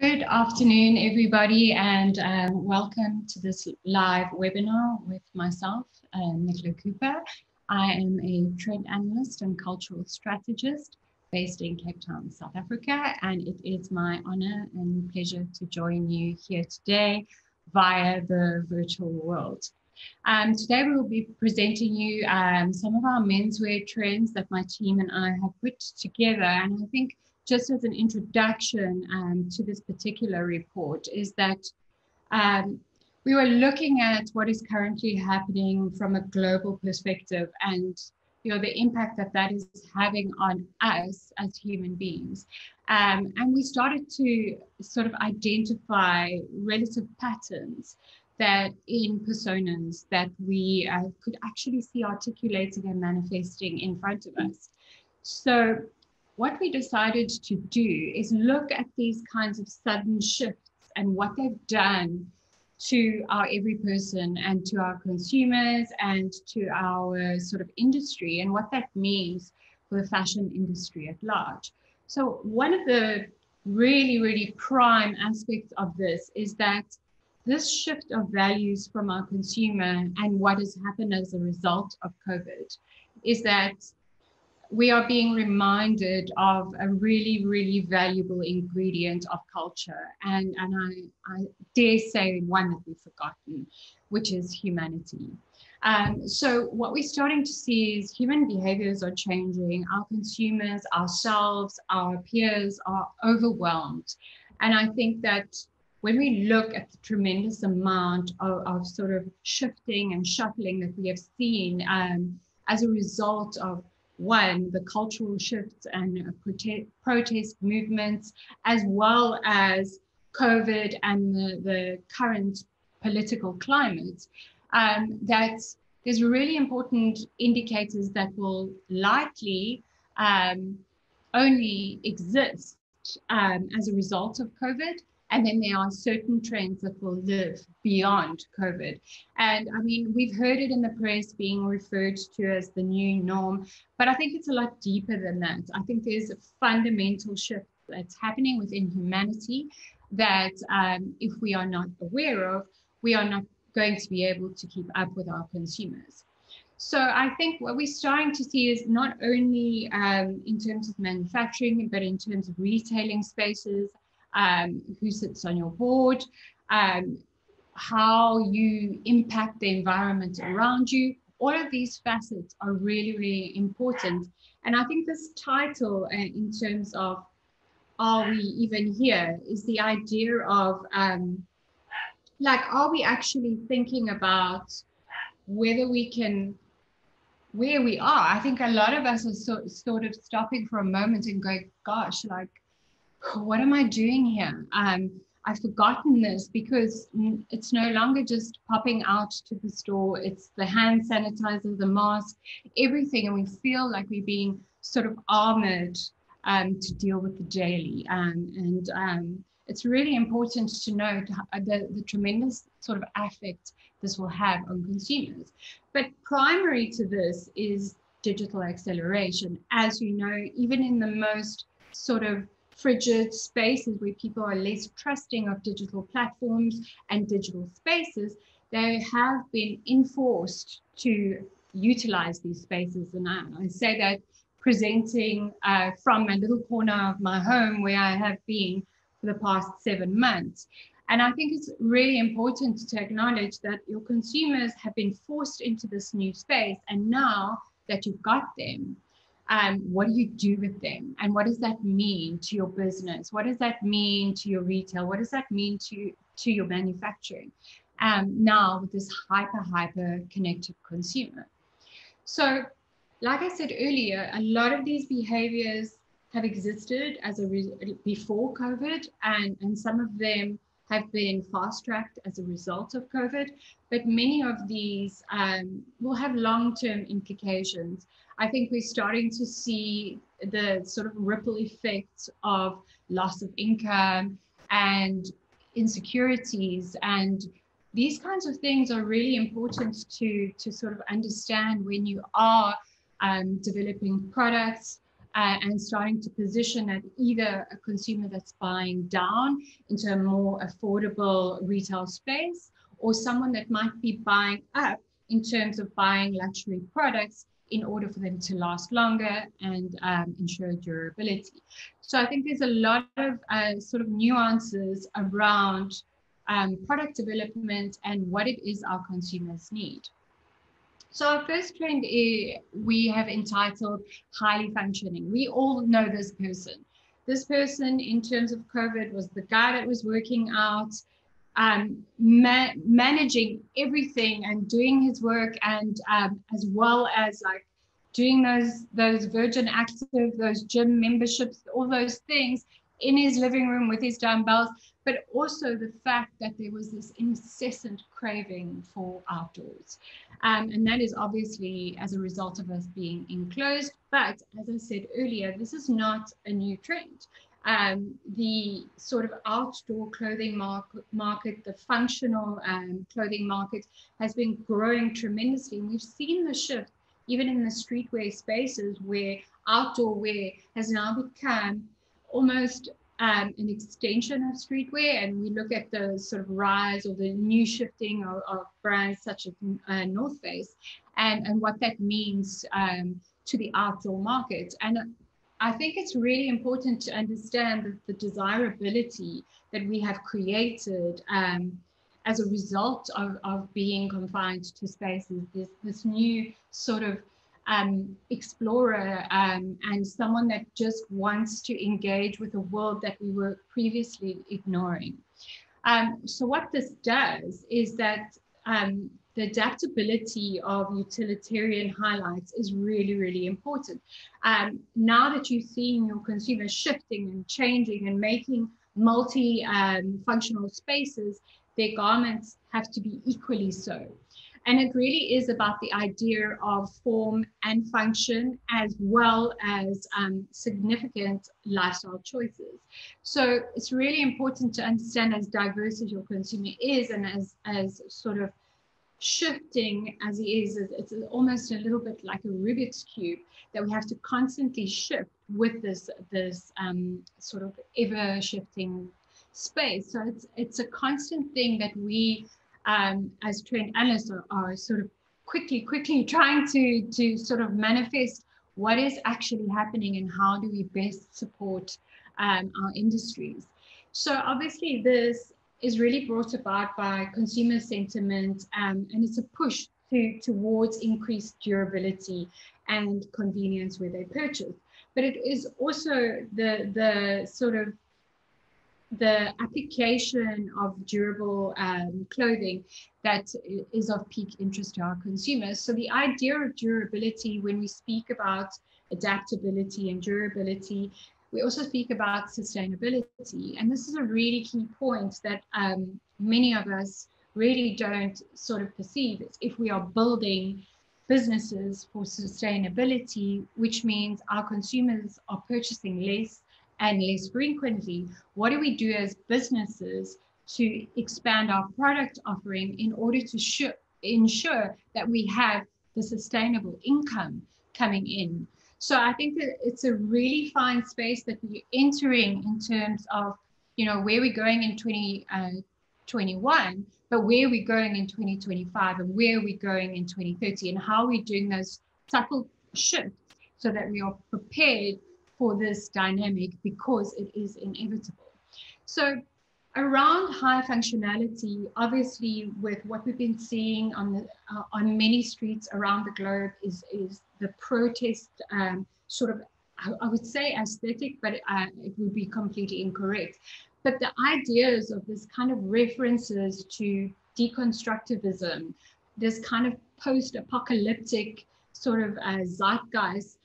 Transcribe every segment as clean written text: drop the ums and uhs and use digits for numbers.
Good afternoon, everybody, and welcome to this live webinar with myself, Nicola Cooper. I am a trend analyst and cultural strategist based in Cape Town, South Africa, and it is my honor and pleasure to join you here today via the virtual world. Today we will be presenting you some of our menswear trends that my team and I have put together, and I think just as an introduction to this particular report is that we were looking at what is currently happening from a global perspective and the impact that is having on us as human beings. And we started to sort of identify relative patterns that in personas that we could actually see articulating and manifesting in front of us. So what we decided to do is look at these kinds of sudden shifts and what they've done to our every person and to our consumers and to our sort of industry and what that means for the fashion industry at large. So one of the really prime aspects of this is that this shift of values from our consumer and what has happened as a result of COVID is that we are being reminded of a really valuable ingredient of culture. And I dare say one that we've forgotten, which is humanity. So what we're starting to see is human behaviors are changing. Our consumers, ourselves, our peers are overwhelmed. And I think that when we look at the tremendous amount of sort of shifting and shuffling that we have seen as a result of one, the cultural shifts and protest movements, as well as COVID and the current political climate, that there's really important indicators that will likely only exist as a result of COVID. And then there are certain trends that will live beyond COVID. And I mean, we've heard it in the press being referred to as the new norm, but I think it's a lot deeper than that. I think there's a fundamental shift that's happening within humanity that if we are not aware of, we are not going to be able to keep up with our consumers. So I think what we're starting to see is not only in terms of manufacturing, but in terms of retailing spaces, who sits on your board, how you impact the environment around you. All of these facets are really important. And I think this title in terms of Are We Even Here is the idea of are we actually thinking about whether we can, where we are? I think a lot of us are sort of stopping for a moment and going, gosh, what am I doing here? I've forgotten this because it's no longer just popping out to the store. It's the hand sanitizer, the mask, everything. And we feel like we're being sort of armored to deal with the daily. It's really important to note the tremendous sort of effect this will have on consumers. But primary to this is digital acceleration. As you know, even in the most sort of frigid spaces where people are less trusting of digital platforms and digital spaces, they have been enforced to utilize these spaces. And I say that presenting from a little corner of my home where I have been for the past 7 months. And I think it's really important to acknowledge that your consumers have been forced into this new space. And now that you've got them, what do you do with them? And what does that mean to your business? What does that mean to your retail? What does that mean to your manufacturing? Now with this hyper connected consumer. So like I said earlier, a lot of these behaviors have existed before COVID, and some of them have been fast-tracked as a result of COVID, but many of these will have long-term implications. I think we're starting to see the sort of ripple effects of loss of income and insecurities, and these kinds of things are really important to sort of understand when you are developing products and starting to position at either a consumer that's buying down into a more affordable retail space, or someone that might be buying up in terms of buying luxury products in order for them to last longer and ensure durability. So I think there's a lot of sort of nuances around product development and what it is our consumers need. So our first trend we have entitled highly functioning. We all know this person. This person in terms of COVID was the guy that was working out, managing everything and doing his work, and as well as like doing those Virgin Active, those gym memberships, all those things in his living room with his dumbbells, but also the fact that there was this incessant craving for outdoors. And that is obviously as a result of us being enclosed. But as I said earlier, this is not a new trend. The sort of outdoor clothing market, the functional clothing market has been growing tremendously. And we've seen the shift even in the streetwear spaces where outdoor wear has now become almost an extension of streetwear. And we look at the sort of rise or the new shifting of brands such as North Face and what that means to the outdoor market. And I think it's really important to understand that the desirability that we have created as a result of being confined to spaces, this new sort of explorer and someone that just wants to engage with a world that we were previously ignoring. So what this does is that the adaptability of utilitarian highlights is really, really important. Now that you're seeing your consumers shifting and changing and making multi-functional spaces, their garments have to be equally so. And it really is about the idea of form and function as well as significant lifestyle choices. So it's really important to understand, as diverse as your consumer is and as sort of shifting as he is, it's almost a little bit like a Rubik's Cube that we have to constantly shift with this sort of ever shifting space. So it's a constant thing that we as trend analysts are sort of quickly trying to sort of manifest what is actually happening and how do we best support our industries. So obviously this is really brought about by consumer sentiment, and it's a push towards increased durability and convenience where they purchase. But it is also the sort of the application of durable clothing that is of peak interest to our consumers. So the idea of durability, when we speak about adaptability and durability, we also speak about sustainability. And this is a really key point that many of us really don't sort of perceive. It's if we are building businesses for sustainability, which means our consumers are purchasing less and less frequently, what do we do as businesses to expand our product offering in order to ensure that we have the sustainable income coming in? So I think that it's a really fine space that we're entering in terms of, you know, where we're going in 2021, but where we're going in 2025 and where we're going in 2030, and how we're doing those subtle shifts so that we are prepared for this dynamic, because it is inevitable. So around high functionality, obviously with what we've been seeing on many streets around the globe is the protest sort of, I would say aesthetic, but it would be completely incorrect. But the ideas of this kind of references to deconstructivism, this kind of post-apocalyptic sort of zeitgeist,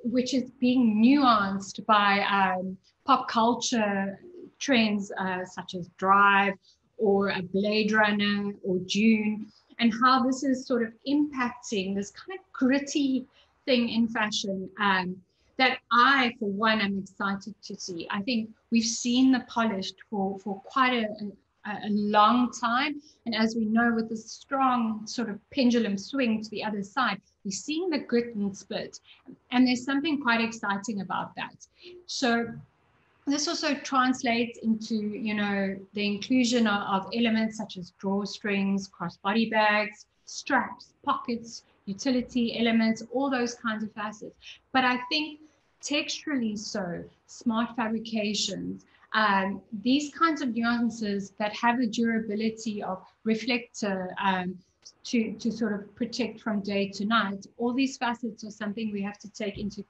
which is being nuanced by pop culture trends such as Drive or a Blade Runner or Dune, and how this is sort of impacting this kind of gritty thing in fashion that I, for one, am excited to see. I think we've seen the polished for quite a long time. And as we know, with this strong sort of pendulum swing to the other side, We're seeing the grit and split. And there's something quite exciting about that. So this also translates into, you know, the inclusion of elements such as drawstrings, crossbody bags, straps, pockets, utility elements, all those kinds of facets. But I think texturally so, smart fabrications, these kinds of nuances that have the durability of reflector, to sort of protect from day to night, all these facets are something we have to take into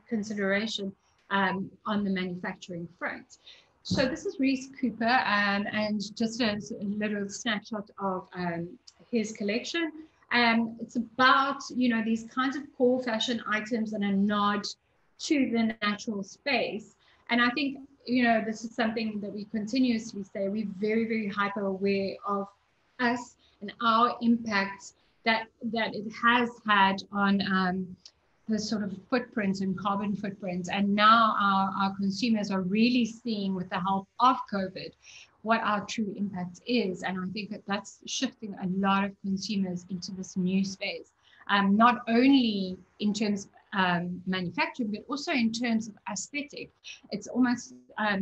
consideration on the manufacturing front. So this is Reese Cooper, and just a little snapshot of his collection. It's about, you know, these kinds of core fashion items and a nod to the natural space. And I think, you know, this is something that we continuously say. We're very, very hyper aware of us and our impact that it has had on the sort of footprints and carbon footprints. And now our consumers are really seeing, with the help of COVID, what our true impact is. And I think that that's shifting a lot of consumers into this new space, not only in terms of manufacturing, but also in terms of aesthetic. It's almost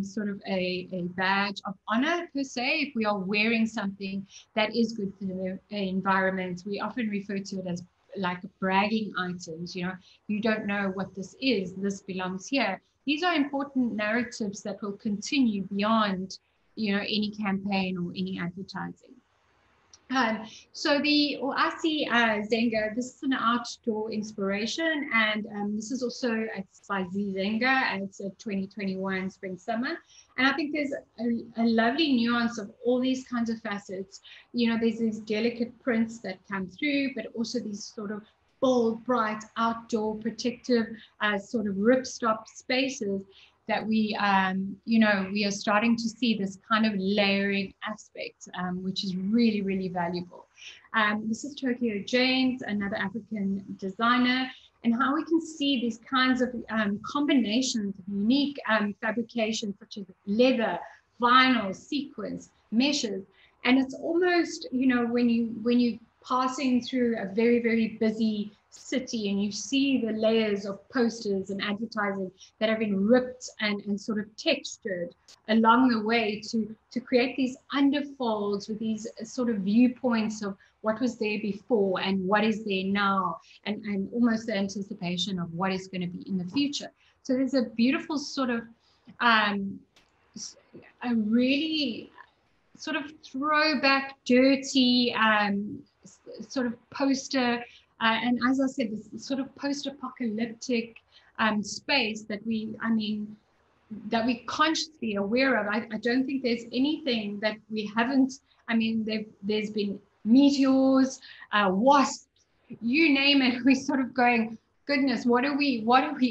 sort of a badge of honor, per se, if we are wearing something that is good for the environment. We often refer to it as like bragging items. You know, you don't know what this is, this belongs here. These are important narratives that will continue beyond, you know, any campaign or any advertising. So the Oasi Zenga, this is an outdoor inspiration, and this is also, it's by Z Zenga, and it's a 2021 spring summer. And I think there's a lovely nuance of all these kinds of facets. You know, there's these delicate prints that come through, but also these sort of bold, bright, outdoor, protective, sort of ripstop spaces that we, you know, we are starting to see this kind of layering aspect, which is really, really valuable. This is Tokyo James, another African designer, and how we can see these kinds of combinations of unique fabrications such as leather, vinyl, sequins, meshes. And it's almost, you know, when you passing through a very, very busy city and you see the layers of posters and advertising that have been ripped and sort of textured along the way to create these underfolds with these sort of viewpoints of what was there before and what is there now, and almost the anticipation of what is going to be in the future. So there's a beautiful sort of a really sort of throwback, dirty sort of poster, and as I said, this sort of post-apocalyptic space that we, I mean, that we're consciously aware of. I don't think there's anything that we haven't, I mean, there's been meteors, wasps, you name it. We're sort of going, goodness, what are we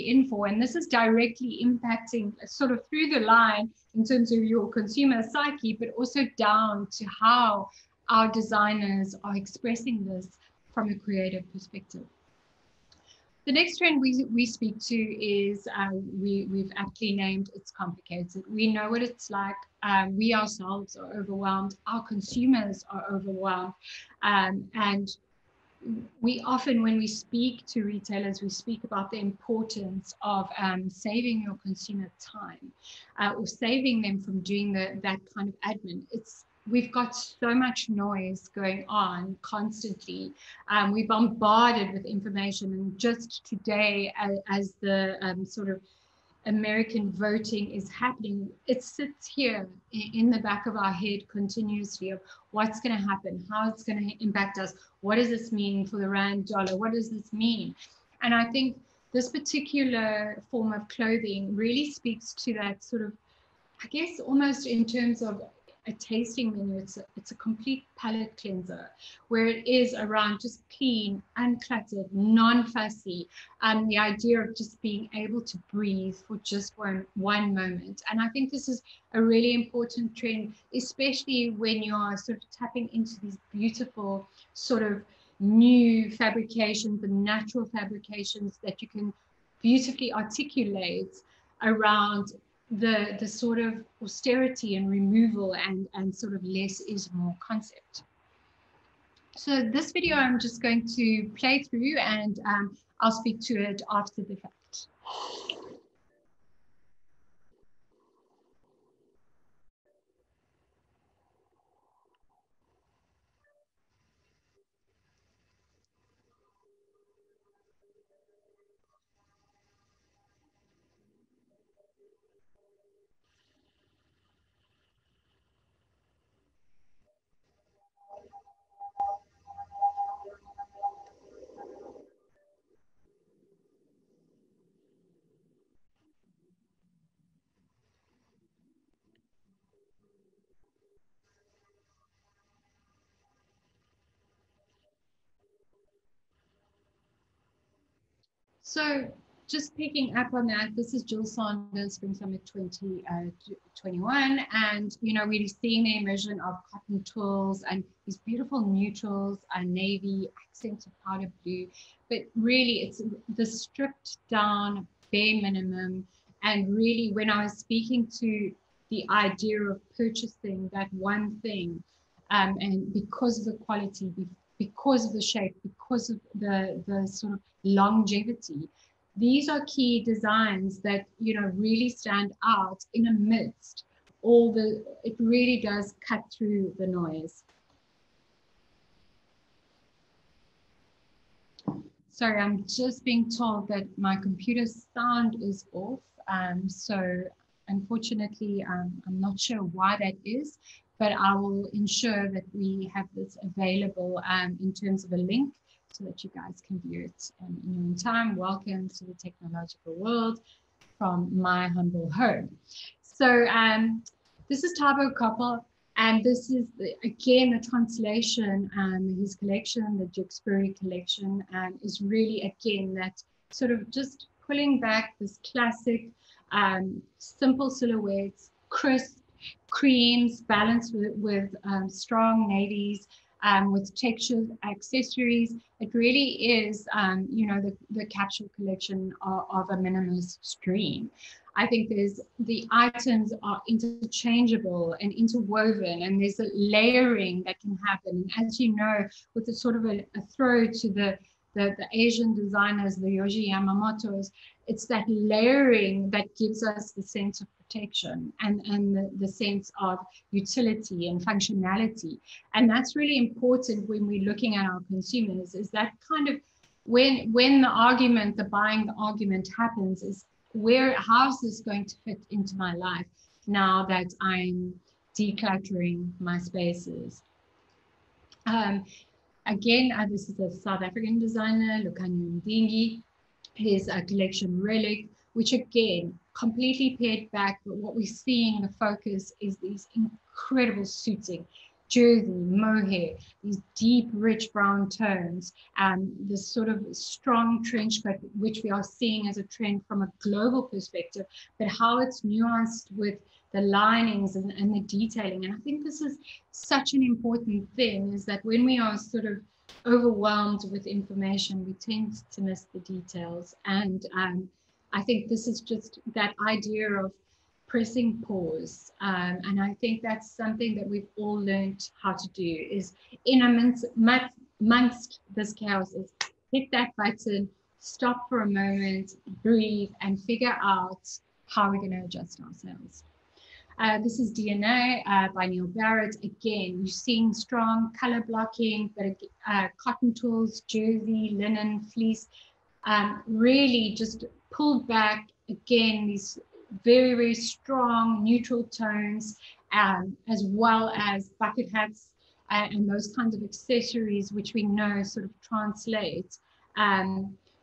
in for? And this is directly impacting sort of through the line in terms of your consumer psyche, but also down to how our designers are expressing this from a creative perspective. The next trend we speak to is, we've aptly named, it's complicated. We know what it's like. We ourselves are overwhelmed. Our consumers are overwhelmed. And we often, when we speak to retailers, we speak about the importance of saving your consumer time, or saving them from doing that kind of admin. We've got so much noise going on constantly. We're bombarded with information, and just today, as the sort of American voting is happening, it sits here in the back of our head continuously of what's going to happen, how it's going to impact us, what does this mean for the rand dollar, what does this mean? And I think this particular form of clothing really speaks to that sort of, I guess, almost in terms of a tasting menu. It's a complete palate cleanser, where it is around just clean, uncluttered, non-fussy, the idea of just being able to breathe for just one moment. And I think this is a really important trend, especially when you are sort of tapping into these beautiful sort of new fabrications and natural fabrications that you can beautifully articulate around the sort of austerity and removal and sort of less is more concept. So this video I'm just going to play through, and I'll speak to it after the fact. So just picking up on that, this is Jill Sanders Spring Summit 2021, and really seeing the immersion of cotton tools and these beautiful neutrals, navy, accented powder blue, but really it's the stripped down bare minimum. And really, when I was speaking to the idea of purchasing that one thing, and because of the quality, because of the shape, because of the sort of longevity, these are key designs that really stand out in amidst all the, it really does cut through the noise. Sorry, I'm just being told that my computer sound is off. So unfortunately, I'm not sure why that is, but I will ensure that we have this available in terms of a link so that you guys can view it in your own time. Welcome to the technological world from my humble home. So this is Tabo Koppel. And this is, again, the translation, his collection, the Duxbury collection, is really, again, that sort of just pulling back this classic, simple silhouettes, crisp creams, balanced with strong navies, with textured accessories. It really is, the capsule collection of a minimalist dream. I think the items are interchangeable and interwoven, and there's a layering that can happen. And as you know, with a sort of a throw to the Asian designers, the Yohji Yamamoto's, it's that layering that gives us the sense of protection and the sense of utility and functionality. And that's really important when we're looking at our consumers, is that kind of when the buying argument happens, is how's this going to fit into my life now that I'm decluttering my spaces? Again, this is a South African designer, Lukhanya Mdingi. His collection Relic, which again, completely pared back, but what we're seeing, the focus is these incredible suiting, jersey, mohair, these deep, rich brown tones, this sort of strong trench coat, which we are seeing as a trend from a global perspective, but how it's nuanced with the linings and the detailing. And I think this is such an important thing, is that when we are sort of overwhelmed with information, we tend to miss the details. And I think this is just that idea of pressing pause. And I think that's something that we've all learned how to do, is in amongst this chaos, is hit that button, stop for a moment, breathe, and figure out how we're going to adjust ourselves. This is DNA by Neil Barrett. Again, you're seeing strong color blocking, but cotton tools, jersey, linen, fleece, really just pulled back. Again, these very, very strong neutral tones, as well as bucket hats and those kinds of accessories, which we know sort of translate,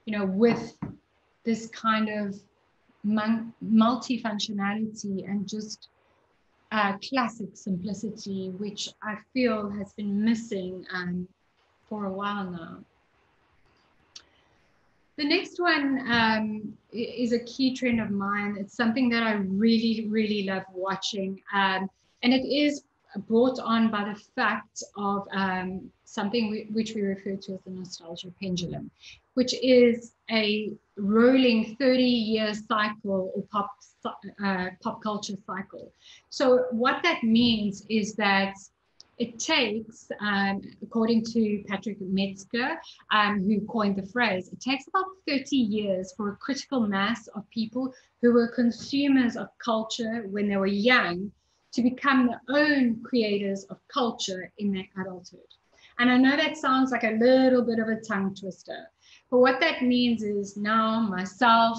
with this kind of multifunctionality and just classic simplicity, which I feel has been missing for a while now. The next one is a key trend of mine. It's something that I really, really love watching. And it is brought on by the fact of something which we refer to as the nostalgia pendulum, which is a rolling 30-year cycle or pop culture cycle. So what that means is that it takes, according to Patrick Metzger, who coined the phrase, it takes about 30 years for a critical mass of people who were consumers of culture when they were young to become their own creators of culture in their adulthood. And I know that sounds like a little bit of a tongue twister, but what that means is now myself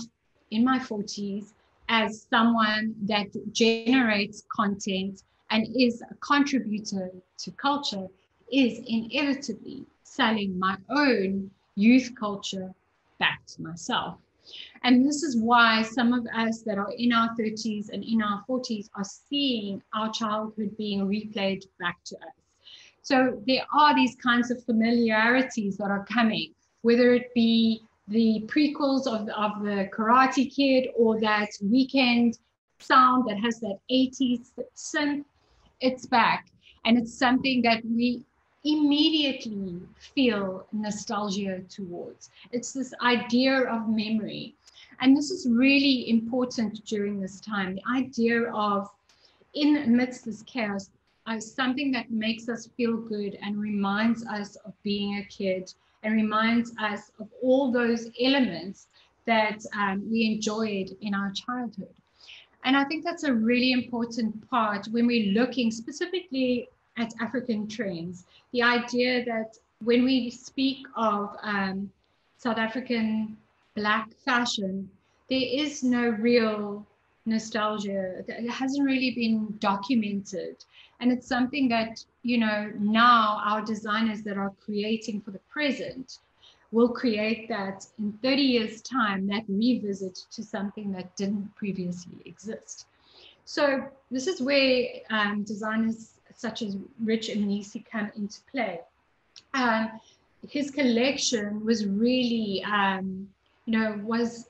in my 40s, as someone that generates content and is a contributor to culture, is inevitably selling my own youth culture back to myself. And this is why some of us that are in our 30s and in our 40s are seeing our childhood being replayed back to us. So there are these kinds of familiarities that are coming, whether it be the prequels of the Karate Kid or that weekend sound that has that 80s synth, it's back. And it's something that we immediately feel nostalgia towards. It's this idea of memory. And this is really important during this time, the idea of, in amidst this chaos, something that makes us feel good and reminds us of being a kid and reminds us of all those elements that we enjoyed in our childhood. And I think that's a really important part when we're looking specifically at African trends. The idea that when we speak of South African Black fashion, there is no real nostalgia. It hasn't really been documented. And it's something that, you know, now our designers that are creating for the present will create that in 30 years' time, that revisit to something that didn't previously exist. So this is where designers such as Rich Mnisi come into play. His collection was really, was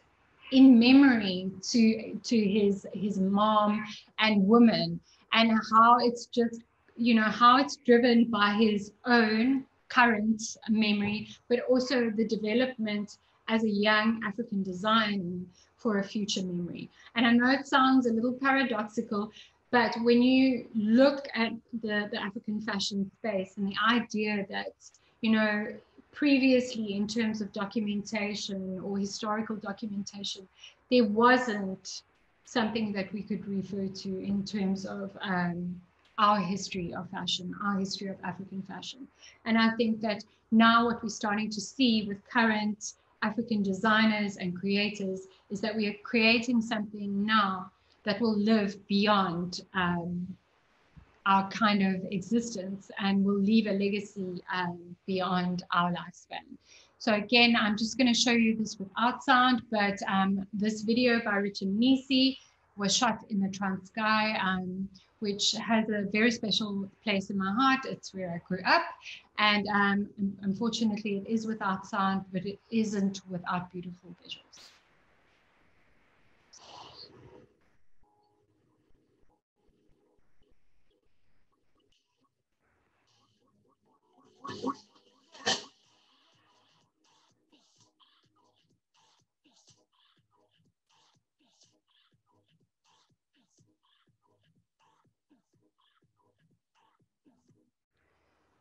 in memory to his mom and woman, and how it's just, how it's driven by his own current memory, but also the development as a young African designer for a future memory. And I know it sounds a little paradoxical, but when you look at the African fashion space and the idea that, previously in terms of documentation or historical documentation, there wasn't something that we could refer to in terms of our history of fashion, our history of African fashion. And I think that now what we're starting to see with current African designers and creators is that we are creating something now that will live beyond our kind of existence and will leave a legacy beyond our lifespan. So again, I'm just going to show you this without sound, but this video by Richard Nisi was shot in the Transkei, which has a very special place in my heart. It's where I grew up. And unfortunately, it is without sound, but it isn't without beautiful visuals.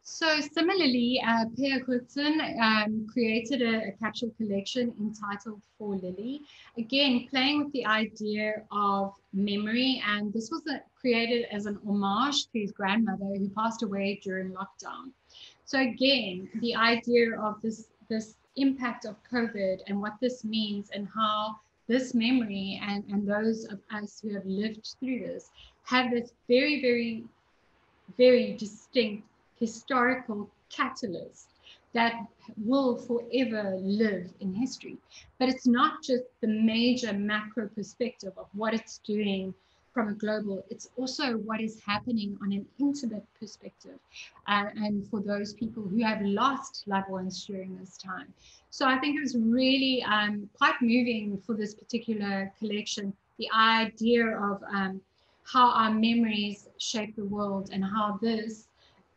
So similarly, Per Goodson created a capsule collection entitled For LILLIE, again, playing with the idea of memory. And this was created as an homage to his grandmother who passed away during lockdown. So again, the idea of this impact of COVID and what this means and how this memory and those of us who have lived through this have this very, very, very distinct historical catalyst that will forever live in history. But it's not just the major macro perspective of what it's doing from a global, it's also what is happening on an intimate perspective. And for those people who have lost loved ones during this time. So I think it was really quite moving for this particular collection, the idea of how our memories shape the world and how this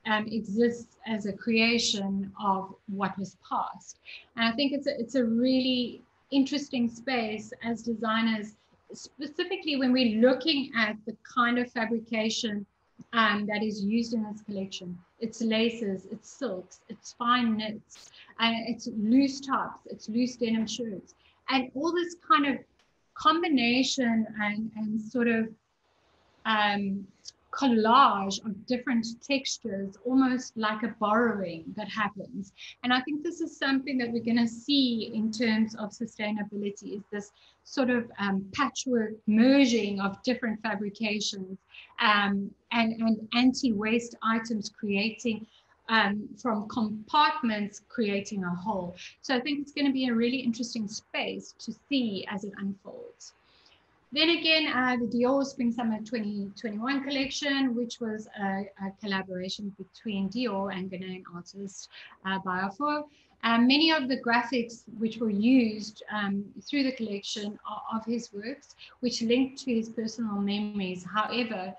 exists as a creation of what was past. And I think it's a really interesting space as designers, specifically when we're looking at the kind of fabrication that is used in this collection. It's laces, it's silks, it's fine knits, it's loose tops, it's loose denim shirts, and all this kind of combination and sort of collage of different textures, almost like a borrowing that happens. And I think this is something that we're going to see in terms of sustainability, is this sort of patchwork merging of different fabrications and anti-waste items creating from compartments creating a whole. So I think it's going to be a really interesting space to see as it unfolds. Then again, the Dior Spring Summer 2021 collection, which was a collaboration between Dior and Ghanaian artist Biafo. Many of the graphics which were used through the collection are of his works, which linked to his personal memories. However,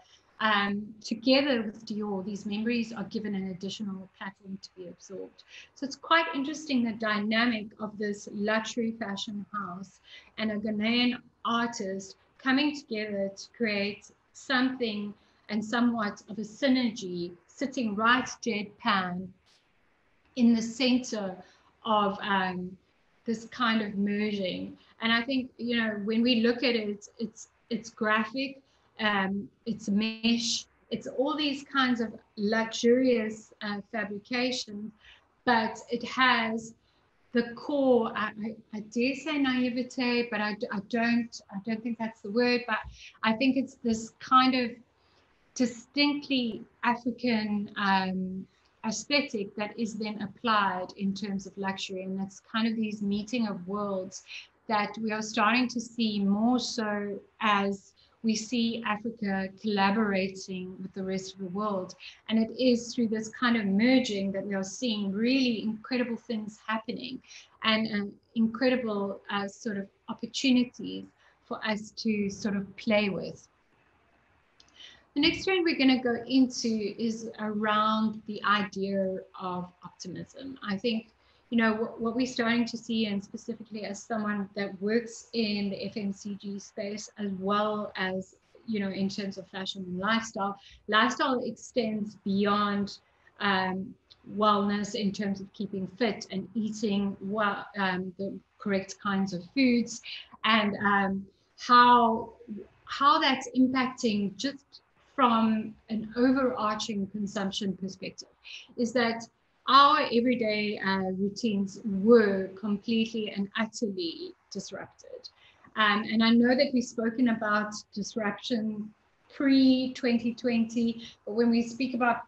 together with Dior, these memories are given an additional platform to be absorbed. So it's quite interesting, the dynamic of this luxury fashion house and a Ghanaian artist coming together to create something and somewhat of a synergy, sitting right deadpan in the center of this kind of merging. And I think, you know, when we look at it, it's graphic, it's mesh, it's all these kinds of luxurious fabrications, but it has the core, I dare say naivete, but I don't think that's the word, but I think it's this kind of distinctly African aesthetic that is then applied in terms of luxury. And that's kind of these meeting of worlds that we are starting to see more so as we see Africa collaborating with the rest of the world. And it is through this kind of merging that we are seeing really incredible things happening and incredible sort of opportunities for us to sort of play with. The next trend we're going to go into is around the idea of optimism. I think, you know, what we're starting to see, and specifically as someone that works in the FMCG space, as well as, you know, in terms of fashion and lifestyle, lifestyle extends beyond wellness in terms of keeping fit and eating well, the correct kinds of foods, and how that's impacting just from an overarching consumption perspective, is that our everyday routines were completely and utterly disrupted. And I know that we've spoken about disruption pre-2020, but when we speak about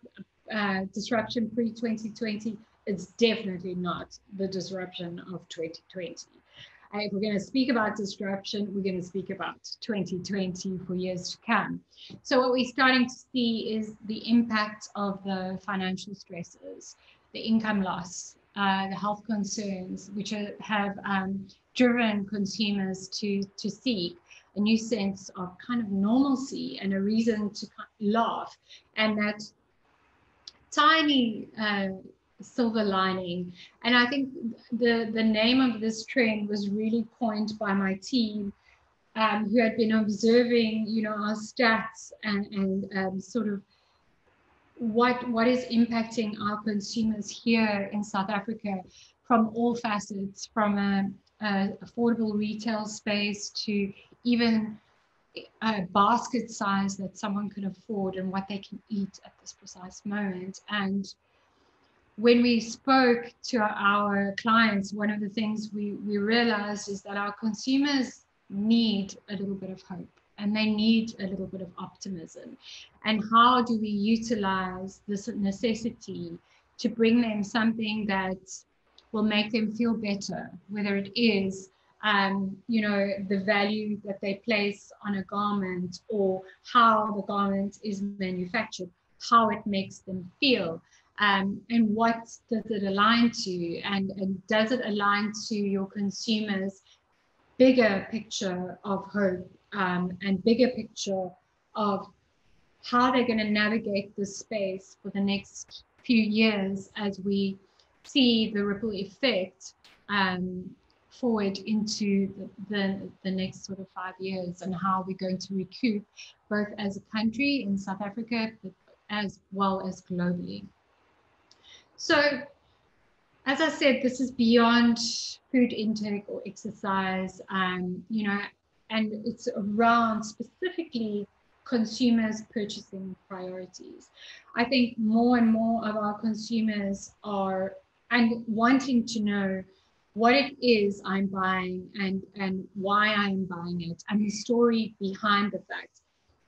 disruption pre-2020, it's definitely not the disruption of 2020. If we're going to speak about disruption, we're going to speak about 2020 for years to come. So what we're starting to see is the impact of the financial stresses, the income loss, the health concerns, which have driven consumers to seek a new sense of kind of normalcy and a reason to laugh. And that tiny silver lining. And I think the name of this trend was really coined by my team, who had been observing, you know, our stats and sort of what is impacting our consumers here in South Africa from all facets, from a affordable retail space to even a basket size that someone can afford and what they can eat at this precise moment. And when we spoke to our clients, one of the things we realized is that our consumers need a little bit of hope and they need a little bit of optimism. And how do we utilize this necessity to bring them something that will make them feel better, whether it is you know, the value that they place on a garment, or how the garment is manufactured, how it makes them feel. And what does it align to, and does it align to your consumers' bigger picture of hope, and bigger picture of how they're going to navigate this space for the next few years as we see the ripple effect forward into the next sort of 5 years, and how we're going to recoup both as a country in South Africa, but as well as globally. So, as I said, this is beyond food intake or exercise, you know, and it's around specifically consumers' purchasing priorities. I think more and more of our consumers are and wanting to know what it is I'm buying and why I'm buying it and the story behind the fact.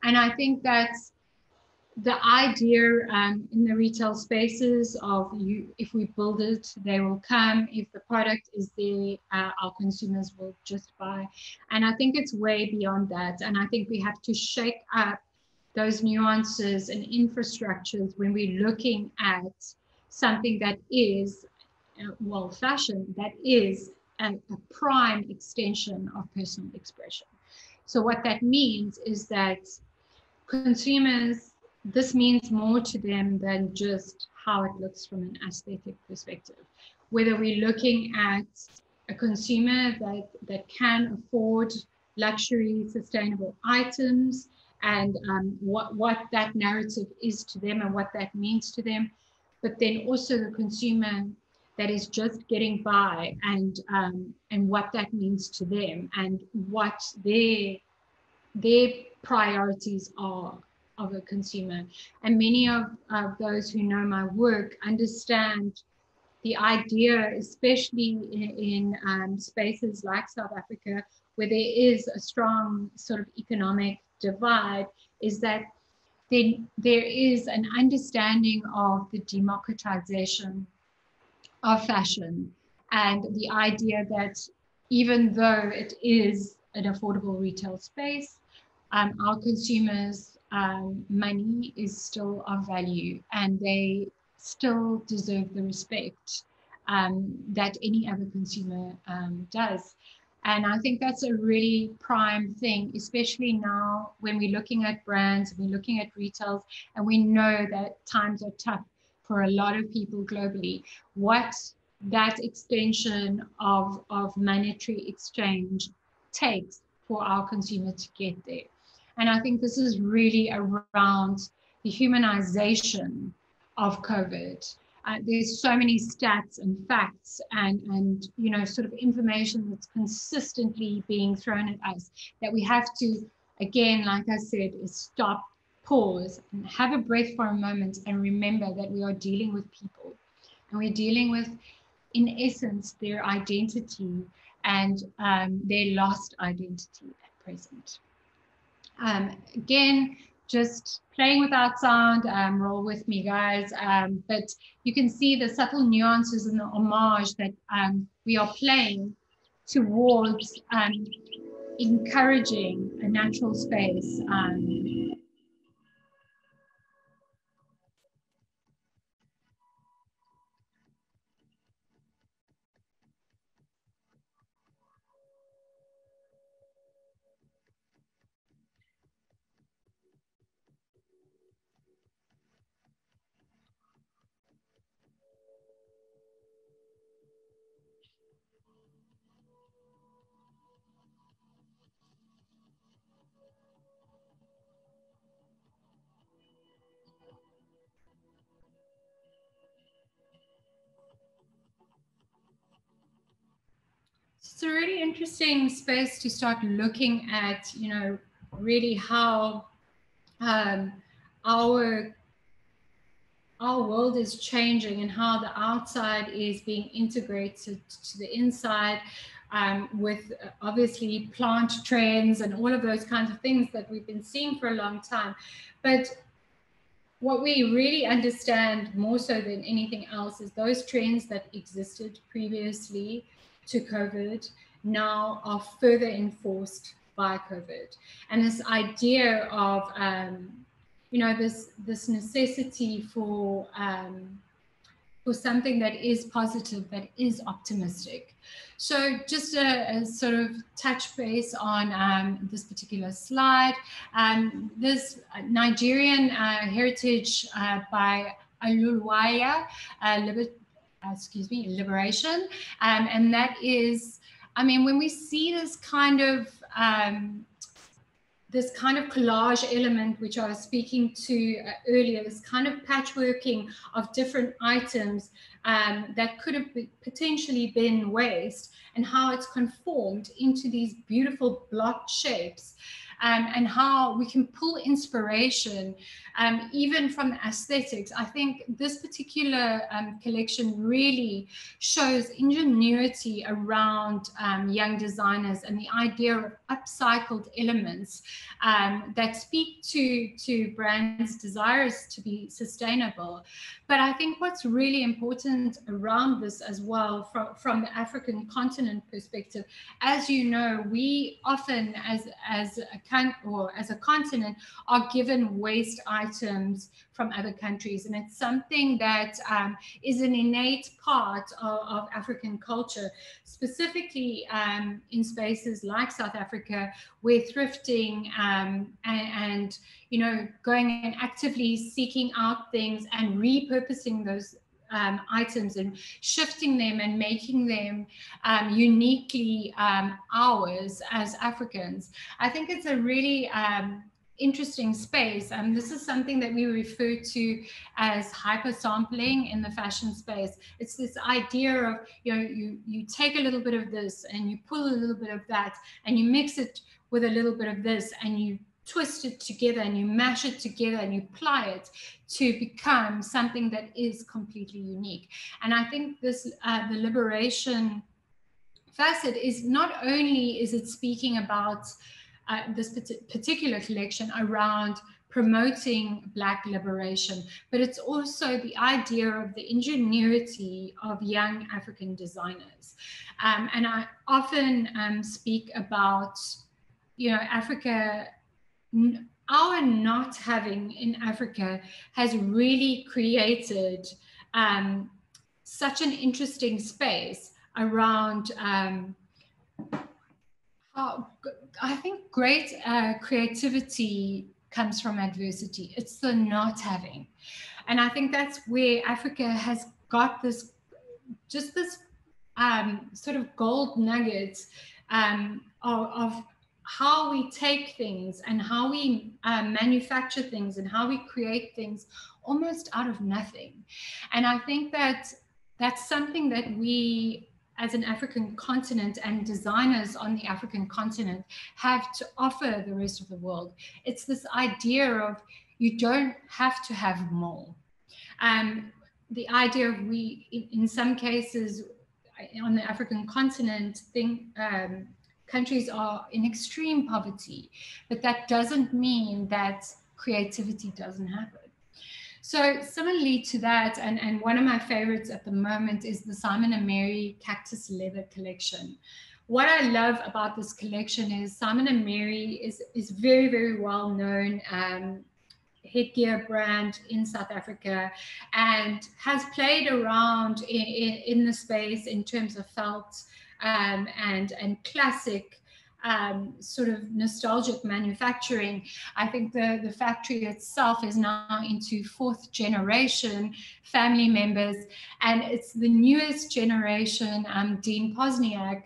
And I think that's the idea in the retail spaces of you, if we build it, they will come. If the product is there, our consumers will just buy. And I think it's way beyond that. And I think we have to shake up those nuances and infrastructures when we're looking at something that is, well, fashion, that is a prime extension of personal expression. So what that means is that consumers, this means more to them than just how it looks from an aesthetic perspective. Whether we're looking at a consumer that can afford luxury, sustainable items, and what that narrative is to them and what that means to them, but then also the consumer that is just getting by and what that means to them and what their priorities are of a consumer. And many of those who know my work understand the idea, especially in spaces like South Africa, where there is a strong sort of economic divide, is that there is an understanding of the democratization of fashion and the idea that even though it is an affordable retail space, our consumers' money is still of value and they still deserve the respect that any other consumer does. And I think that's a really prime thing, especially now when we're looking at brands, we're looking at retails, and we know that times are tough for a lot of people globally. What that extension of monetary exchange takes for our consumer to get there. And I think this is really around the humanization of COVID. There's so many stats and facts and you know sort of information that's consistently being thrown at us that we have to, again, like I said, is stop, pause, and have a breath for a moment and remember that we are dealing with people and we're dealing with, in essence, their identity and their lost identity at present. Again, just playing without sound, roll with me, guys. But you can see the subtle nuances and the homage that we are playing towards encouraging a natural space. It's a really interesting space to start looking at, you know, really how our world is changing and how the outside is being integrated to the inside with obviously plant trends and all of those kinds of things that we've been seeing for a long time. But what we really understand more so than anything else is those trends that existed previously to COVID now are further enforced by COVID. And this idea of, you know, this necessity for something that is positive, that is optimistic. So just a sort of touch base on this particular slide. This Nigerian heritage by Aluluwaya, liberation. And that is, I mean, when we see this kind of this kind of collage element, which I was speaking to earlier, this kind of patchworking of different items that could have potentially been waste, and how it's conformed into these beautiful block shapes, and how we can pull inspiration even from the aesthetics. I think this particular collection really shows ingenuity around young designers and the idea of upcycled elements that speak to brands' desires to be sustainable. But I think what's really important around this as well, from the African continent perspective, as you know, we often as a continent are given waste items from other countries, and it's something that is an innate part of African culture, specifically in spaces like South Africa, where thrifting and you know, going and actively seeking out things and repurposing those items and shifting them and making them uniquely ours as Africans. I think it's a really interesting space. This is something that we refer to as hyper sampling in the fashion space. It's this idea of, you know, you take a little bit of this and you pull a little bit of that and you mix it with a little bit of this and you twist it together and you mash it together and you ply it to become something that is completely unique. And I think this, the liberation facet is not only is it speaking about this particular collection around promoting Black liberation, but it's also the idea of the ingenuity of young African designers. And I often speak about, you know, Africa, our not having in Africa has really created such an interesting space around how I think great creativity comes from adversity. It's the not having. And I think that's where Africa has got this, just this sort of gold nuggets of how we take things and how we manufacture things and how we create things almost out of nothing. And I think that that's something that we as an African continent and designers on the African continent have to offer the rest of the world. It's this idea of you don't have to have more. The idea of in some cases on the African continent, countries are in extreme poverty, but that doesn't mean that creativity doesn't happen. So similarly to that, and one of my favorites at the moment is the Simon & Mary Cactus Leather collection. What I love about this collection is Simon & Mary is very, very well known headgear brand in South Africa and has played around in the space in terms of felt and classic sort of nostalgic manufacturing. I think the factory itself is now into 4th generation family members, and it's the newest generation, Dean Posniak,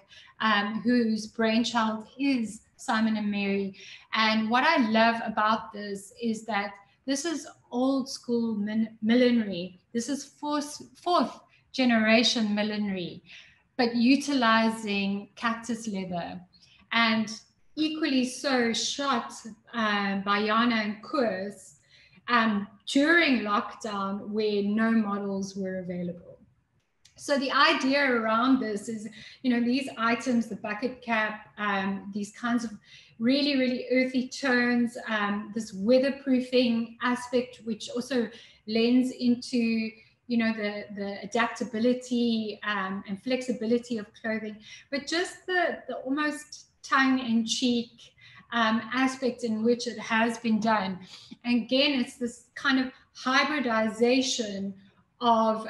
whose brainchild is Simon & Mary. And what I love about this is that this is old school millinery. This is 4th generation millinery, but utilizing cactus leather. And equally so shot by Jana and Koos during lockdown where no models were available. So the idea around this is, you know, these items, the bucket cap, these kinds of really, really earthy tones, this weatherproofing aspect, which also lends into, you know, the adaptability and flexibility of clothing, but just the almost tongue-in-cheek aspect in which it has been done. And again, it's this kind of hybridization of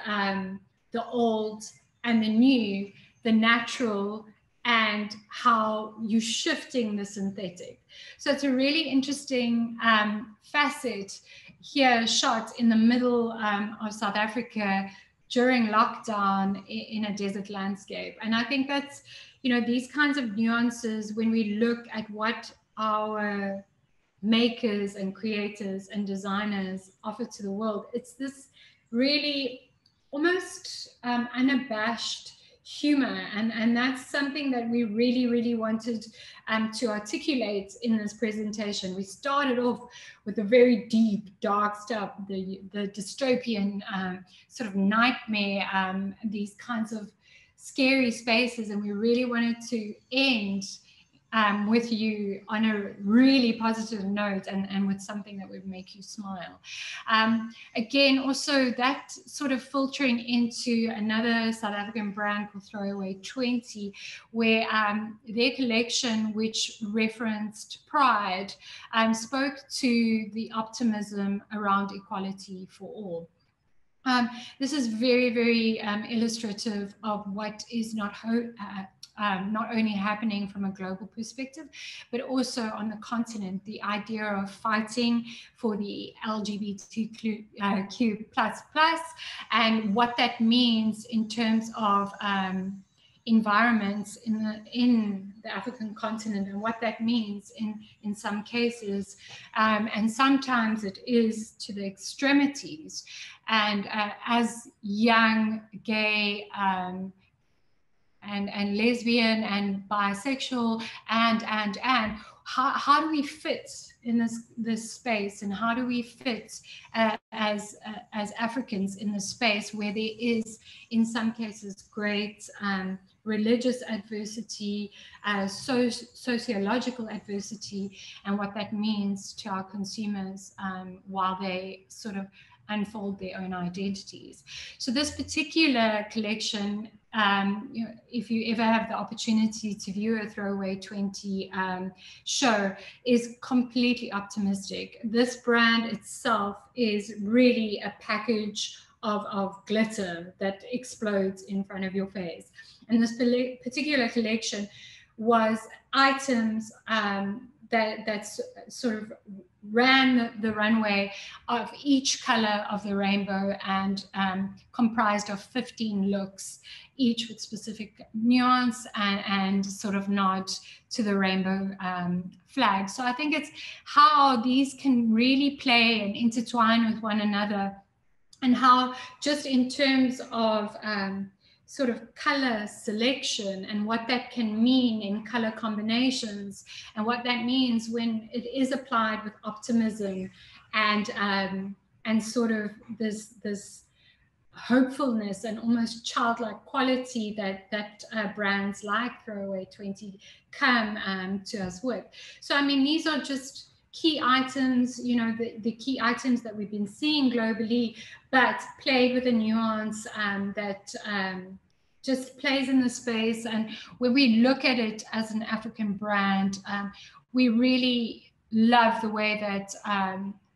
the old and the new, the natural, and how you're shifting the synthetic. So it's a really interesting facet here, shot in the middle of South Africa during lockdown in a desert landscape. And I think that's, you know, these kinds of nuances, when we look at what our makers and creators and designers offer to the world. It's this really almost unabashed humor, and that's something that we really wanted to articulate in this presentation. We started off with the very deep, dark stuff, the dystopian sort of nightmare, these kinds of scary spaces, and we really wanted to end with you on a really positive note, and with something that would make you smile. Again, also that sort of filtering into another South African brand called Throwaway 20, where their collection, which referenced pride, spoke to the optimism around equality for all. This is very illustrative of what is not only happening from a global perspective, but also on the continent. The idea of fighting for the LGBTQ and what that means in terms of environments in the African continent, and what that means in some cases, and sometimes it is to the extremities. And as young, gay, and lesbian and bisexual and how do we fit in this space, and how do we fit as Africans in this space where there is in some cases great religious adversity, sociological adversity, and what that means to our consumers while they sort of unfold their own identities. So this particular collection, you know, if you ever have the opportunity to view a Throwaway 20 show, is completely optimistic. This brand itself is really a package of glitter that explodes in front of your face. And this particular collection was items that sort of ran the runway of each color of the rainbow, and comprised of 15 looks, each with specific nuance and sort of nod to the rainbow flag. So I think it's how these can really play and intertwine with one another, and how just in terms of sort of color selection and what that can mean in color combinations, and what that means when it is applied with optimism and sort of this hopefulness and almost childlike quality that brands like Throwaway 20 come to us with. So I mean, these are just key items, you know, the key items that we've been seeing globally, but played with a nuance that just plays in the space. And when we look at it as an African brand, we really love the way that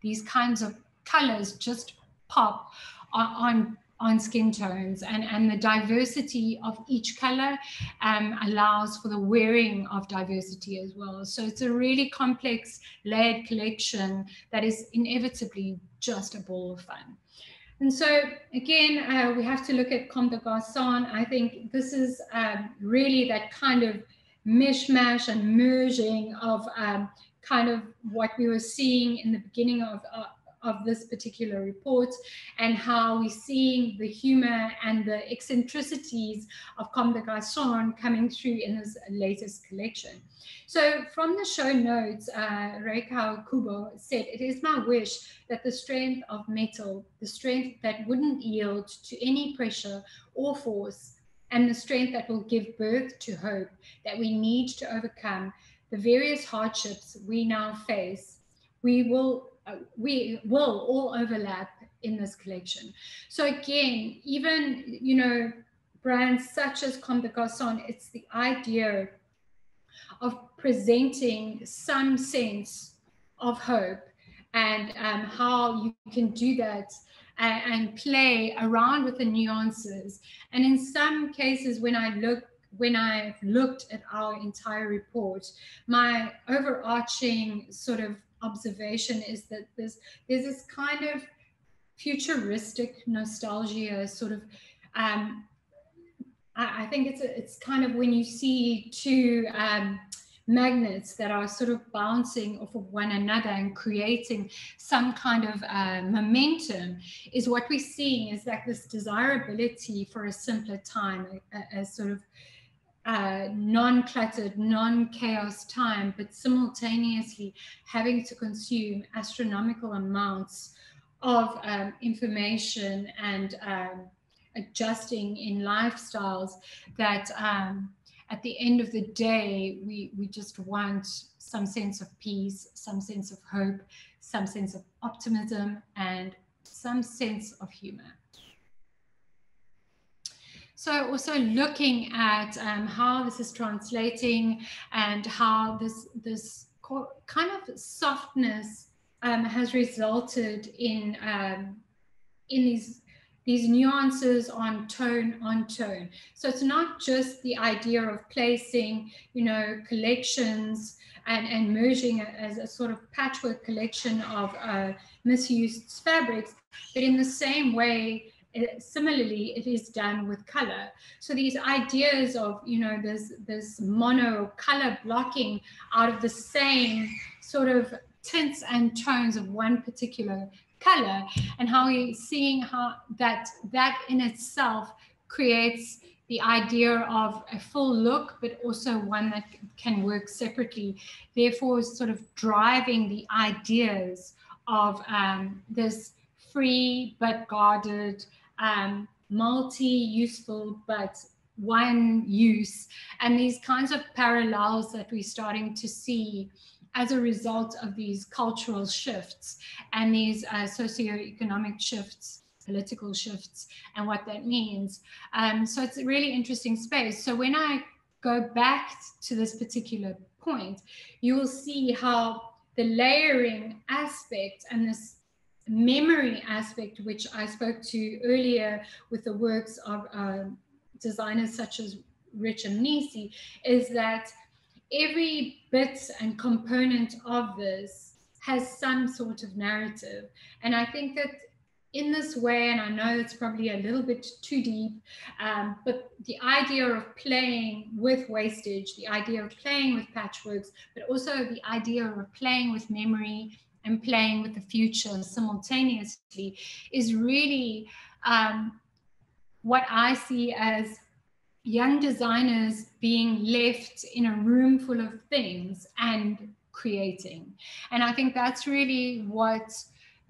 these kinds of colors just pop on skin tones, and the diversity of each color allows for the wearing of diversity as well. So it's a really complex, layered collection that is inevitably just a ball of fun. And so again, we have to look at Comme des Garçons. I think this is really that kind of mishmash and merging of kind of what we were seeing in the beginning of this particular report, and how we're seeing the humor and the eccentricities of Comme des Garçons coming through in this latest collection. So from the show notes, Reika Kubo said, "It is my wish that the strength of metal, the strength that wouldn't yield to any pressure or force, and the strength that will give birth to hope that we need to overcome the various hardships we now face, we will all overlap in this collection." So again, even, you know, brands such as Comme des Garçons, it's the idea of presenting some sense of hope, and how you can do that and play around with the nuances. And in some cases, when I've looked at our entire report, my overarching sort of observation is that there's this kind of futuristic nostalgia, sort of I think it's kind of when you see two magnets that are sort of bouncing off of one another and creating some kind of momentum, is what we're seeing is that this desirability for a simpler time, a sort of non-cluttered, non-chaos time, but simultaneously having to consume astronomical amounts of information and adjusting in lifestyles, that at the end of the day, we just want some sense of peace, some sense of hope, some sense of optimism, and some sense of humor. So also looking at how this is translating and how this kind of softness has resulted in these nuances on tone. So it's not just the idea of placing, you know, collections and merging it as a sort of patchwork collection of misused fabrics, but in the same way, similarly, it is done with color. So these ideas of, you know, this mono color blocking out of the same sort of tints and tones of one particular color, and how we're seeing how that in itself creates the idea of a full look, but also one that can work separately, therefore sort of driving the ideas of this free but guarded, multi-useful but one use, and these kinds of parallels that we're starting to see as a result of these cultural shifts and these socioeconomic shifts, political shifts, and what that means. So it's a really interesting space. So when I go back to this particular point, you will see how the layering aspect and this memory aspect, which I spoke to earlier with the works of designers such as Richard Nisi, is that every bit and component of this has some sort of narrative. And I think that in this way, and I know it's probably a little bit too deep, but the idea of playing with wastage, the idea of playing with patchworks, but also the idea of playing with memory and playing with the future simultaneously is really what I see as young designers being left in a room full of things and creating. And I think that's really what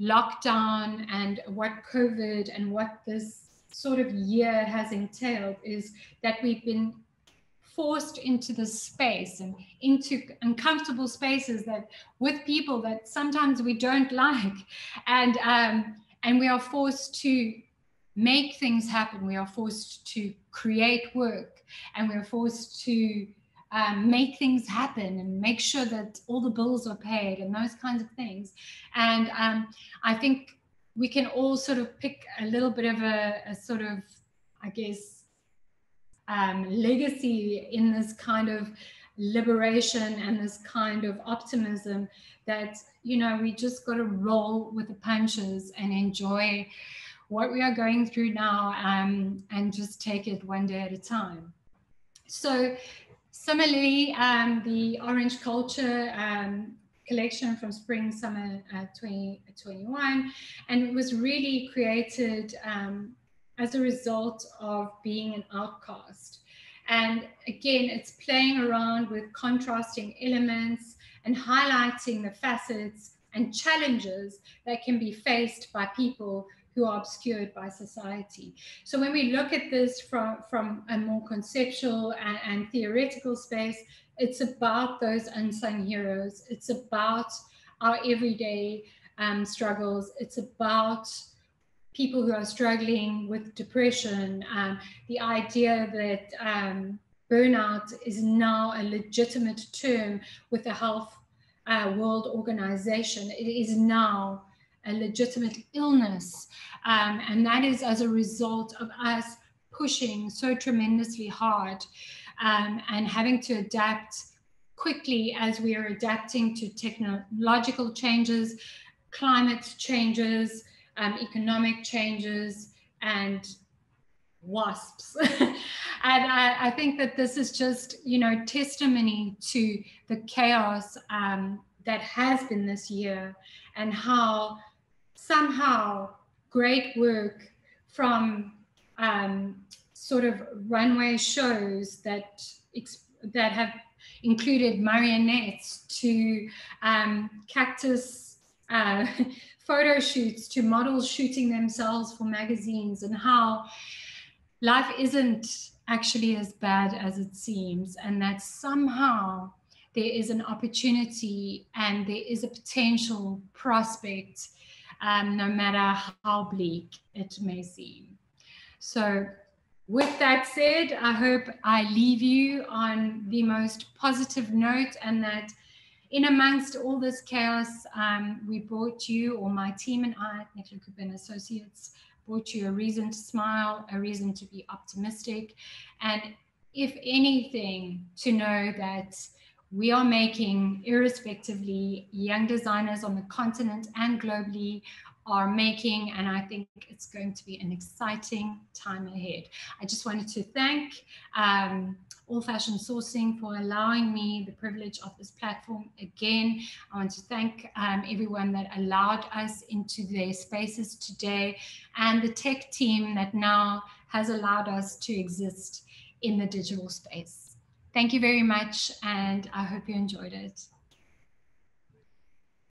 lockdown and what COVID and what this sort of year has entailed, is that we've been forced into this space and into uncomfortable spaces that with people that sometimes we don't like, and we are forced to make things happen. We are forced to create work, and we're forced to make things happen and make sure that all the bills are paid and those kinds of things. And I think we can all sort of pick a little bit of a sort of, I guess, legacy in this kind of liberation and this kind of optimism that, you know, we just got to roll with the punches and enjoy what we are going through now, and just take it one day at a time. So similarly, the Orange Culture collection from spring summer 2021, and it was really created as a result of being an outcast. And again, it's playing around with contrasting elements and highlighting the facets and challenges that can be faced by people who are obscured by society. So when we look at this from a more conceptual and theoretical space, it's about those unsung heroes. It's about our everyday struggles. It's about people who are struggling with depression. The idea that burnout is now a legitimate term with the Health World Organization. It is now a legitimate illness, and that is as a result of us pushing so tremendously hard and having to adapt quickly as we are adapting to technological changes, climate changes, economic changes, and wasps. And I think that this is just, you know, testimony to the chaos that has been this year, and how somehow great work from sort of runway shows that have included marionettes to cactus photo shoots to models shooting themselves for magazines, and how life isn't actually as bad as it seems, and that somehow there is an opportunity and there is a potential prospect, no matter how bleak it may seem. So with that said, I hope I leave you on the most positive note, and that in amongst all this chaos, we brought you, or my team and I, Nicola Cooper and Associates, brought you a reason to smile, a reason to be optimistic, and if anything, to know that we are making, irrespectively, young designers on the continent and globally are making, and I think it's going to be an exciting time ahead. I just wanted to thank All Fashion Sourcing for allowing me the privilege of this platform again. I want to thank everyone that allowed us into their spaces today, and the tech team that now has allowed us to exist in the digital space. Thank you very much, and I hope you enjoyed it.